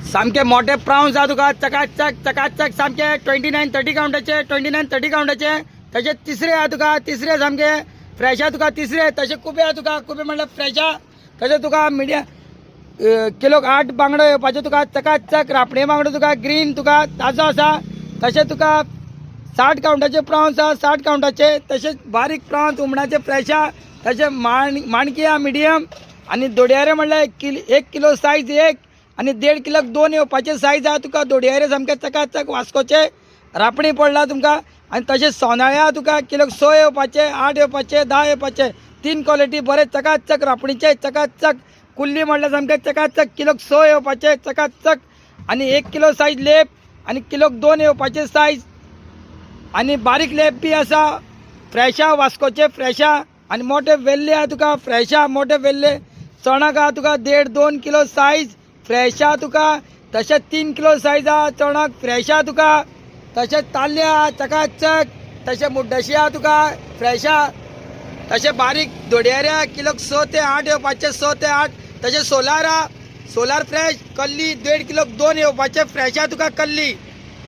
सामके मोठे प्राउन्स आहा तुका चकाचक चकाचक सामके 29-30 काउंटाचे 29-30 काउंटाचे. तसे तिसरे आहा तुका तिसरे सामके फ्रेश आहा तुका तिसरे. तसे कुबे आहा तुका कुबे म्हणल्यार फ्रेश आहा. तसे तुका मिडियम किलोक 8 बांगडो येवपाचे तुका चकाचक. रापणे बांगडो तुका ग्रीन तुका ताजो आसा. तसे तुका 60 काउंटाचे प्राउन्स आहा 60 काउंटाचे. तसेच बारीक प्राउन्स हुमणाचे फ्रेश आहा. तसे माणकी आहा मिडियम. आणि दोडयारे म्हणल्यार 1 किलो सायज 1 आणि 1.5 किलोक 2 येवपाचे सायज आहा तुका. दोडयारे सामके चकाचक वास्कोचे. रापणी पडला तुमकां. आणि तशें सोनाळे आहा तुका किलोक 6 येवपाचे 8 येवपाचे 10 येवपाचे. 3 क्वॉलिटी बरे चकाचक रापणीचे चकाचक. कुल्ली म्हणल्यार सामके चकाचक किलोक 6 येवपाचे चकाचक. आणि 1 किलो सायज लेप आणि किलोक 2 येवपाचे सायज. आणि बारीक लेप बी आसा फ्रेश आहा वास्कोचे फ्रेश आहा. आणि मोठे वेल्ले आहा तुका फ्रेश आहा मोठे वेल्ले. चणक आहा तुका 1.5-2 किलो सायज फ्रेश आहा तुका. तशेंच 3 किलो सायज आहा चणक फ्रेश आहा तुका. तशेंच ताल्ले आहा चकाचक. तशें मुड्डशी आहा तुका फ्रेश आहा. तशें बारीक दोडयारे आहा किलोक 6 ते 8 येवपाचे 6 ते 8. तशें सोलार आहा सोलार फ्रेश. कल्ली 1.5 किलोक 2 येवपाचे फ्रेश आहा तुका कल्ली.